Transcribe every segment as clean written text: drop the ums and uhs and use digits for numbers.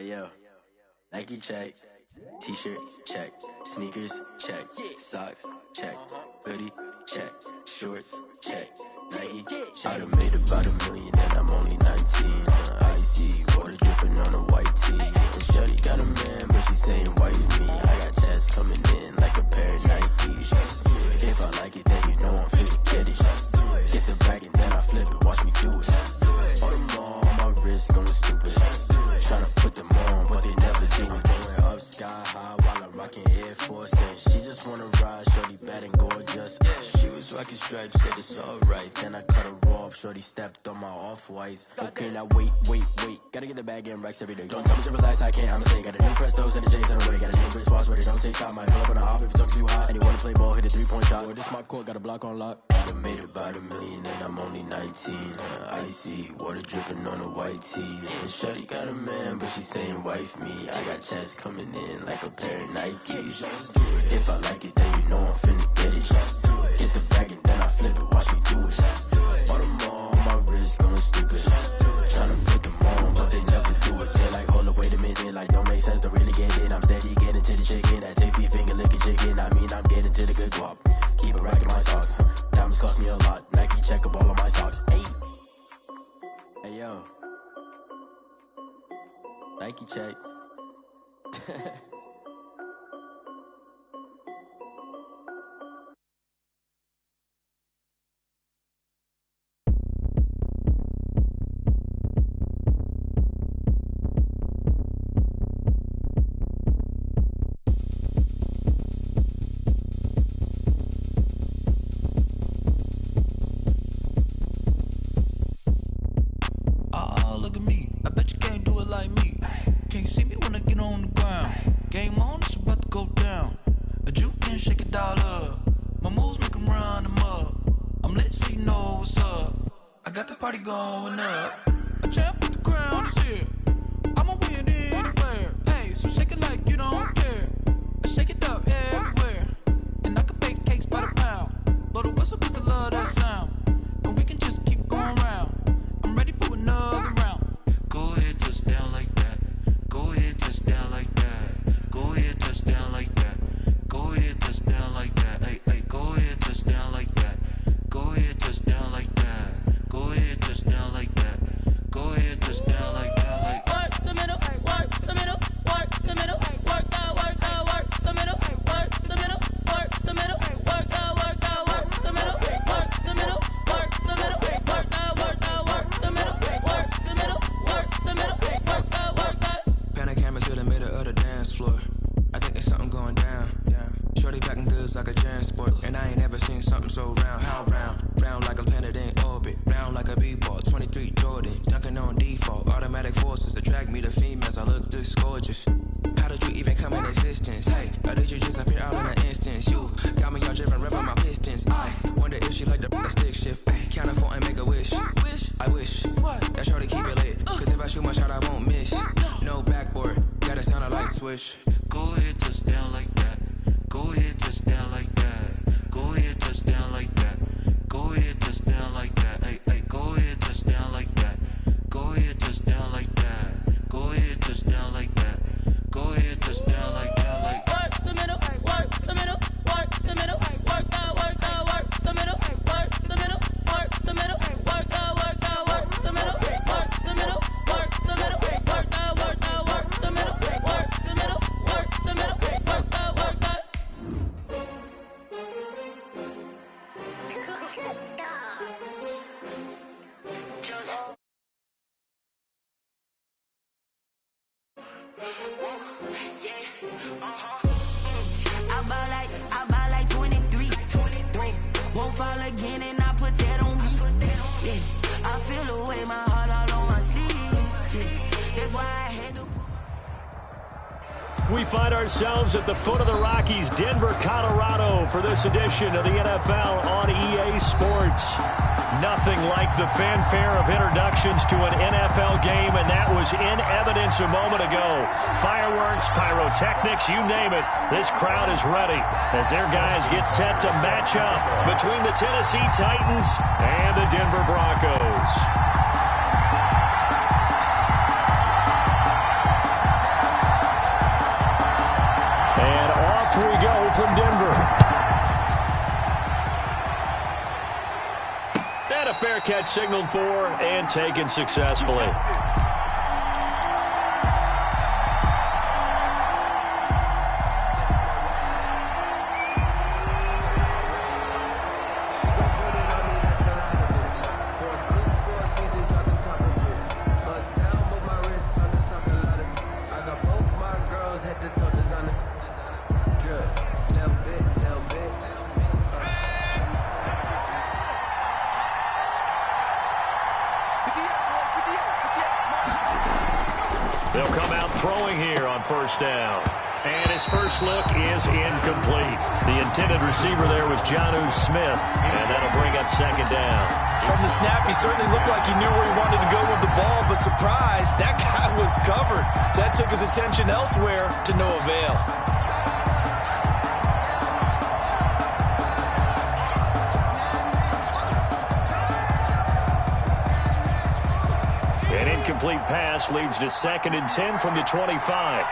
yo, Nike check, t-shirt check, sneakers check, socks check, hoodie check, shorts check, Nike check. I done made about $1 million and I'm only 19. Icy water dripping on a white tee. And shorty got a man, but she saying wife me. I got chest coming in like a pair of Nikes. If I like it, then you know I'm finna get it. Get the bag and then I flip it, watch me do it. All them on my wrist going stupid. Tryna put them on, but they never do it. Going up sky high while I'm rocking Air Force. And she just wanna ride, shorty bad and gorgeous. She was rocking stripes, said it's alright. Then I cut her off, shorty stepped on my off-whites. Okay, now wait. Gotta get the bag and racks every day. Don't tell me to relax, I can't, I'm a got a new Prestos and a J's in a way. Got a new wristwatch where they don't take time. Might pull up on a hop if it's too hot. And you wanna play ball, hit a 3-point shot. Well, this my court, got a block on lock. I done made about $1 million and I'm only 19. Icy water dripping on a white tee. And shorty got a man, but she saying wife me. I got chest coming in like a pair of Nikes. If I like it, then you know I'm finna get it. Get the bag and then I flip it, watch me do it. All them on my wrist going stupid. Tryna put them on, but they never do it. They're like, hold up, wait a minute, like don't make sense to really get it. I'm steady getting to the chicken, that tasty finger licking chicken. I mean, I'm getting to the good guap. Keep it racking my socks. Diamonds cost me a lot. Nike check up all of my socks. Hey yo, Nike check. Going up, a champ with the crown is here. I'ma win anywhere. Hey, so shake it like you don't care. Shake it up everywhere. And I can bake cakes by the pound. Blow the whistle cause I love that sound. And we can just keep going round. I'm ready for another round. Go ahead, touch down like that. Go ahead, touch down like that. Go ahead, touch down like that. Go ahead, touch down like that. Hey, go ahead, touch down like that. Go ahead, touch down like that. Go ahead, touch down like that. Go ahead, touch down like that. Like work the middle, work the middle, work the middle, work the middle, work the middle, work the middle, work the middle, work the middle, work the middle, work the middle, work the middle, work the middle, work the. Pan a camera to the middle of the dance floor. I think there's something going down. Shorty packing goods like a transport, and I ain't never seen something so round. How round? Round like a planet in orbit, round like a b-ball. 23 Jordan, dunking on default. Automatic forces attract me to females. I look this gorgeous. How did you even come in existence? Hey, or did you just appear out in an instance? You got me all driven, revving my pistons. I wonder if she like the stick shift. Ay, count a 4 and make a wish. I wish that shorty keep it lit. Cause if I shoot my shot, I won't miss. No backboard, gotta sound a light switch. Go ahead, touch down like that. Go ahead, touch down like that. Go ahead, touch down like that. Go ahead, touch down like that. Hey, go ahead, touch down like that. Go ahead, touch down like that. Go ahead, touch down like that. Go ahead, touch down like that. Like work the middle, work the middle, work the middle, work the middle, work the middle, work the middle, work the middle, work the middle, work the middle, work the middle, work the middle, work the middle, work the middle, work the. I buy like 23. Won't fall again and I put that on me. Yeah, I feel the way, my heart all on my sleeve. Yeah, that's why I had to. We find ourselves at the foot of the Rockies, Denver, Colorado, for this edition of the NFL on EA Sports. Nothing like the fanfare of introductions to an NFL game, and that was in evidence a moment ago. Fireworks, pyrotechnics, you name it. This crowd is ready as their guys get set to match up between the Tennessee Titans and the Denver Broncos. fair catch signaled for and taken successfully. They'll come out throwing here on first down. And his first look is incomplete. The intended receiver there was Jonnu Smith, and that'll bring up second down. From the snap, he certainly looked like he knew where he wanted to go with the ball, but surprise, that guy was covered. So that took his attention elsewhere to no avail. An incomplete pass leads to 2nd and 10 from the 25.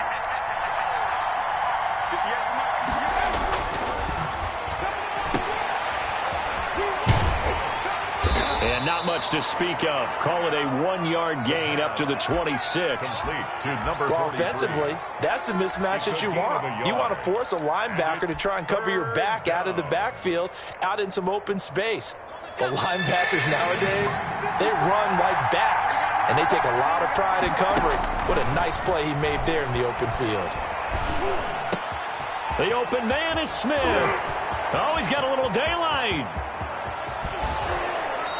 And not much to speak of. Call it a 1-yard gain up to the 26. Well, offensively, that's the mismatch that you want. You want to force a linebacker to try and cover your back out of the backfield, out in some open space. But linebackers nowadays, they run like backs, and they take a lot of pride in covering. What a nice play he made there in the open field. The open man is Smith. Oh, he's got a little daylight.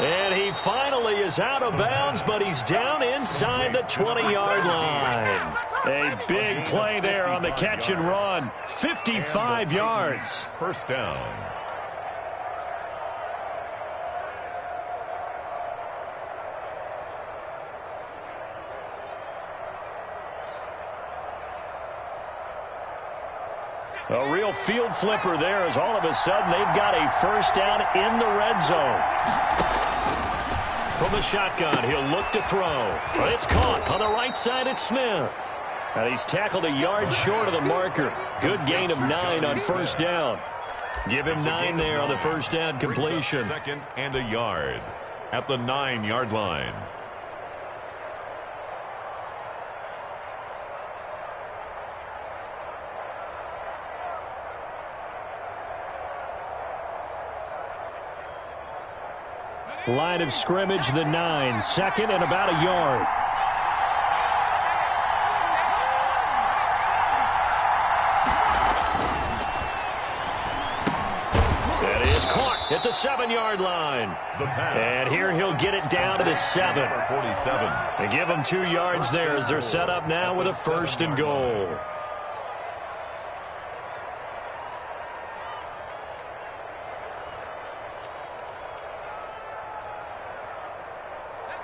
And he finally is out of bounds, but he's down inside the 20-yard line. A big play there on the catch and run. 55 yards. First down. A real field flipper there as all of a sudden they've got a first down in the red zone. From the shotgun, he'll look to throw. But it's caught on the right side at Smith. And he's tackled a yard short of the marker. Good gain of 9 on first down. Give him 9 there on the first down completion. 2nd and a yard at the 9-yard line. Line of scrimmage, the 9. 2nd and about a yard. That is caught at the 7-yard line. And here he'll get it down to the 7. 47. They give him 2 yards there as they're set up now with a 1st and goal.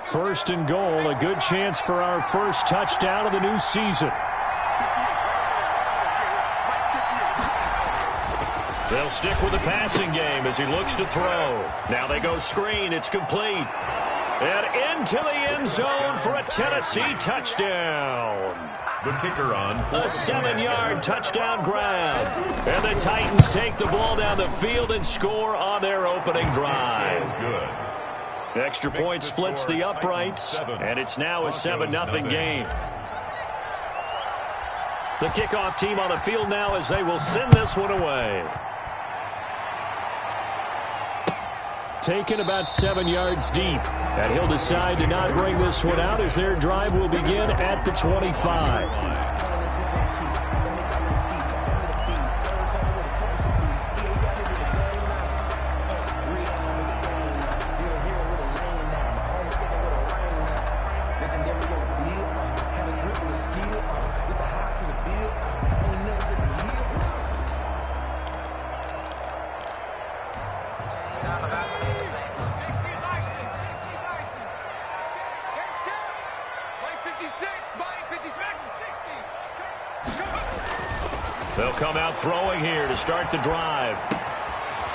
First and goal, a good chance for our first touchdown of the new season. They'll stick with the passing game as he looks to throw. Now they go screen, it's complete. And into the end zone for a Tennessee touchdown. The kicker on. A 7-yard touchdown grab. And the Titans take the ball down the field and score on their opening drive. Good. Extra point splits the uprights, and it's now a 7-0 game. The kickoff team on the field now as they will send this one away. Taken about 7 yards deep, and he'll decide to not bring this one out as their drive will begin at the 25. They'll come out throwing here to start the drive.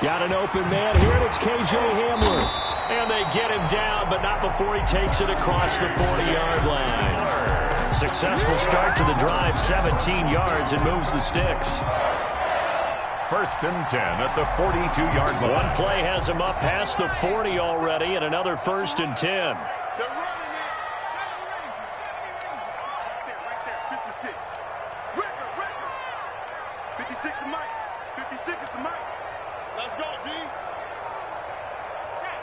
Got an open man here, and it's K.J. Hamler. And they get him down, but not before he takes it across the 40-yard line. Successful start to the drive, 17 yards, and moves the sticks. First and 10 at the 42-yard line. One play has him up past the 40 already, and another first and 10. They're running it. 56. Record. 56 is Mike. 56 is the Mike. Let's go, D. Check.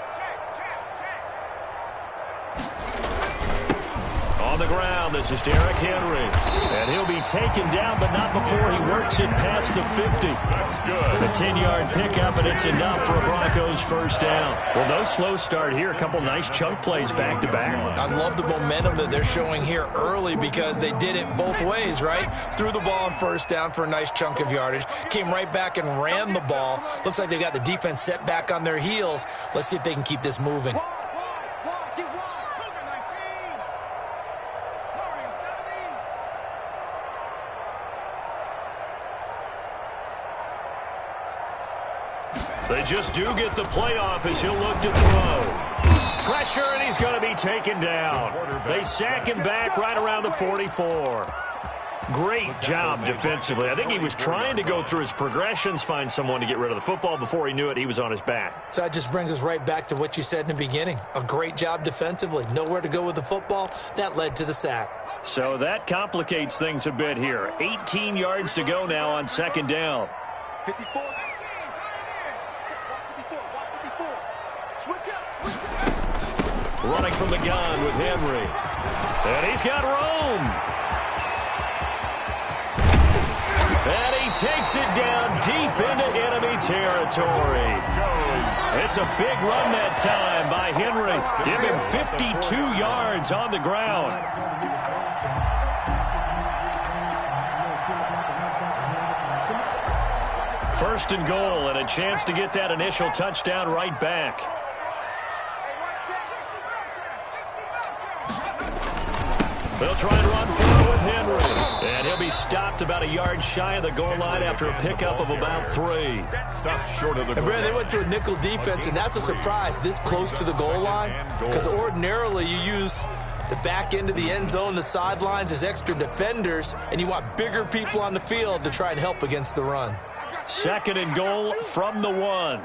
On the ground, this is Derrick Henry. And he'll be taken down, but not before he works it past the 50. That's good. A 10-yard pickup, and it's enough for a Broncos first down. Well, no slow start here. A couple nice chunk plays back-to-back. I love the momentum that they're showing here early because they did it both ways, right? Threw the ball on first down for a nice chunk of yardage. Came right back and ran the ball. Looks like they've got the defense set back on their heels. Let's see if they can keep this moving. They just do get the playoff as he'll look to throw. Pressure, and he's going to be taken down. They sack him back right around the 44. Great job defensively. I think he was trying to go through his progressions, find someone to get rid of the football. Before he knew it, he was on his back. So that just brings us right back to what you said in the beginning. A great job defensively. Nowhere to go with the football. That led to the sack. So that complicates things a bit here. 18 yards to go now on second down. 54. Running from the gun with Henry. And he's got room. And he takes it down deep into enemy territory. It's a big run that time by Henry. Give him 52 yards on the ground. First and goal, and a chance to get that initial touchdown right back. They'll try and run forward with Henry. And he'll be stopped about a yard shy of the goal line after a pickup of about 3. Stopped short of the goal. And Brad, they went to a nickel defense, and that's a surprise this close to the goal line. Because ordinarily you use the back end of the end zone, the sidelines as extra defenders, and you want bigger people on the field to try and help against the run. Second and goal from the 1.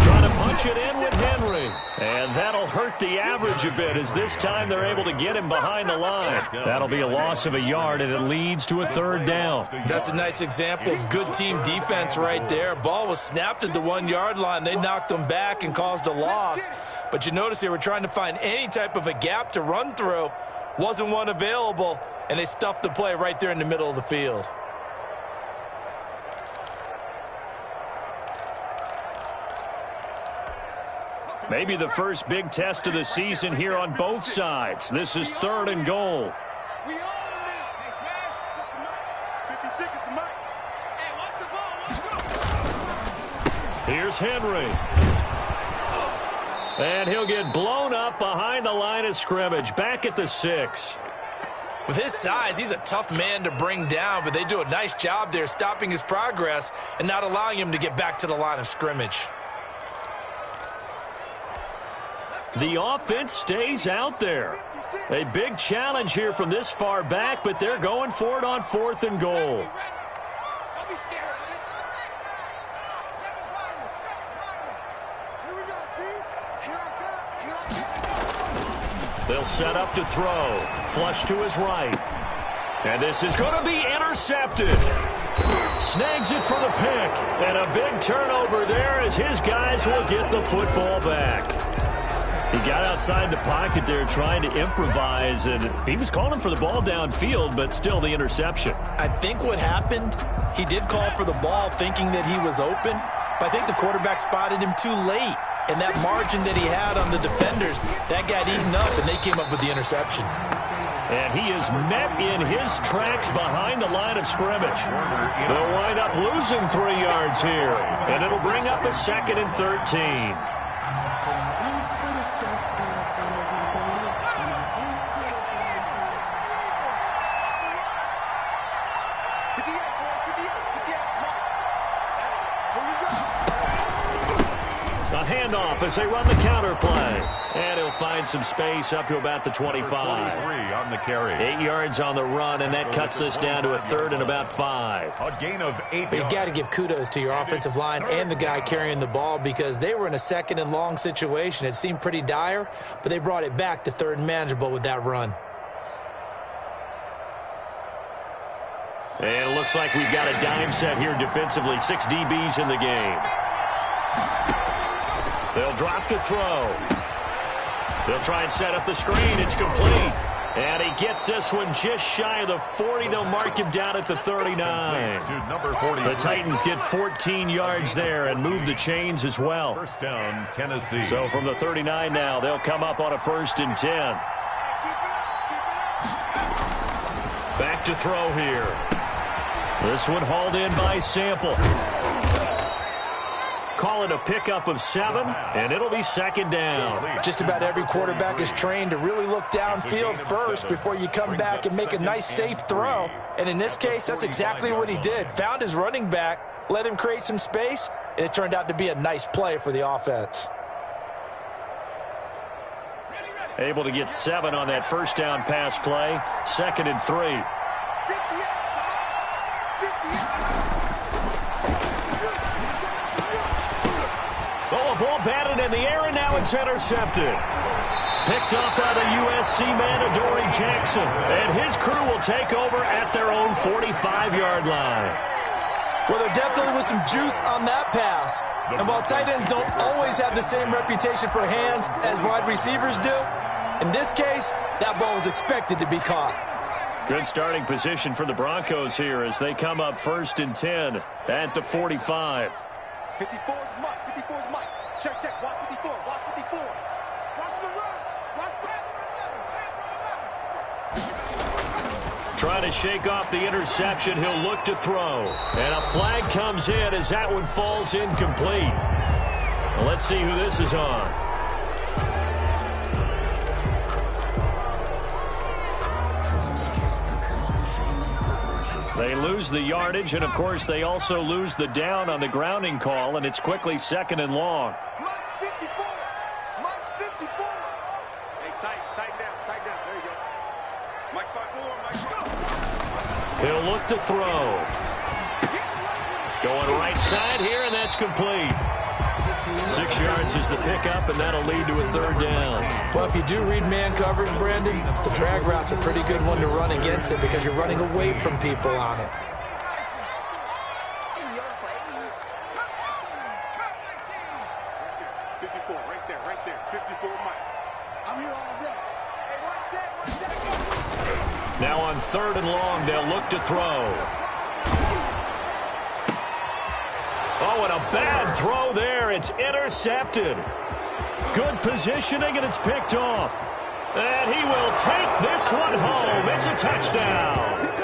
Trying to punch it in with Henry. And that'll hurt the average a bit as this time they're able to get him behind the line. That'll be a loss of a yard, and it leads to a third down. That's a nice example of good team defense right there. Ball was snapped at the 1-yard line. They knocked them back and caused a loss. But you notice they were trying to find any type of a gap to run through. Wasn't one available, and they stuffed the play right there in the middle of the field. Maybe the first big test of the season here on both sides. This is third and goal. We own this. Hey, Smash. 56 is the Mike. Hey, watch the ball. Let's go. Here's Henry. And he'll get blown up behind the line of scrimmage. Back at the 6. With his size, he's a tough man to bring down, but they do a nice job there stopping his progress and not allowing him to get back to the line of scrimmage. The offense stays out there. A big challenge here from this far back, but they're going for it on fourth and goal. Don't be scared of it. Here we go, D. Here I come. They'll set up to throw. Flush to his right. And this is going to be intercepted. Snags it for the pick. And a big turnover there as his guys will get the football back. He got outside the pocket there trying to improvise, and he was calling for the ball downfield, but still the interception. I think what happened, he did call for the ball thinking that he was open, but I think the quarterback spotted him too late. And that margin that he had on the defenders, that got eaten up, and they came up with the interception. And he is met in his tracks behind the line of scrimmage. They'll wind up losing 3 yards here, and it'll bring up a 2nd and 13. Handoff as they run the counter play. And he'll find some space up to about the 25. 43 on the carry. 8 yards on the run, and that cuts us down to a third and about 5. A gain of 8 But you got to give kudos to your offensive line and the guy carrying the ball because they were in a second and long situation. It seemed pretty dire, but they brought it back to third and manageable with that run. And it looks like we've got a dime set here defensively. 6 DBs in the game. They'll drop to throw. They'll try and set up the screen. It's complete. And he gets this one just shy of the 40. They'll mark him down at the 39. The Titans get 14 yards there and move the chains as well. First down, Tennessee. So from the 39 now, they'll come up on a 1st and 10. Back to throw here. This one hauled in by Sample. Call it a pickup of 7, and it'll be 2nd down. Just about every quarterback is trained to really look downfield first before you come back and make a nice, safe throw. And in this case, that's exactly what he did. Found his running back, let him create some space, and it turned out to be a nice play for the offense. Able to get 7 on that 1st down pass play. 2nd and 3. Oh, a ball batted in the air, and now it's intercepted. Picked up by the USC man, Adoree Jackson. And his crew will take over at their own 45-yard line. Well, there definitely was some juice on that pass. And while tight ends don't always have the same reputation for hands as wide receivers do, in this case, that ball was expected to be caught. Good starting position for the Broncos here as they come up 1st and 10 at the 45. 54 is Mike. 54 is Mike. Check, check. Watch 54. Watch 54. Watch the run. Watch the... Trying to shake off the interception. He'll look to throw. And a flag comes in as that one falls incomplete. Well, let's see who this is on. They lose the yardage, and, of course, they also lose the down on the grounding call, and it's quickly 2nd and long. Mike's 54. Mike's 54. Hey, tighten down. There you go. Mike's 5-4. Mike's 5. He'll look to throw. Going right side here, and that's complete. 6 yards is the pickup, and that'll lead to a 3rd down. Well, if you do read man coverage, Brandon, the drag route's a pretty good one to run against it because you're running away from people on it. In your face. 54, right there. 54, Mike. I'm here all day. Hey, one set. Now on 3rd and long, they'll look to throw. Oh, and a bad throw there. It's intercepted. Good positioning, and it's picked off. And he will take this one home. It's a touchdown.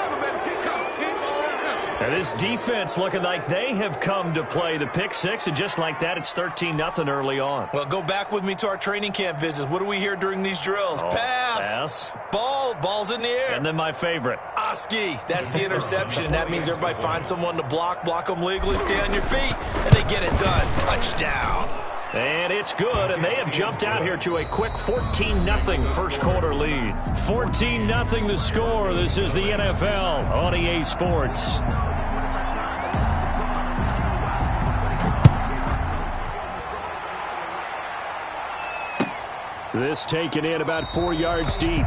And this defense looking like they have come to play the pick 6, and just like that, it's 13-0 early on. Well, go back with me to our training camp visits. What do we hear during these drills? Pass. Ball's in the air. And then my favorite. Oski. That's the interception. And that means everybody finds someone to block them legally, stay on your feet, and they get it done. Touchdown. And it's good, and they have jumped out here to a quick 14-0 first quarter lead. 14-0 the score. This is the NFL on EA Sports. This taken in about 4 yards deep.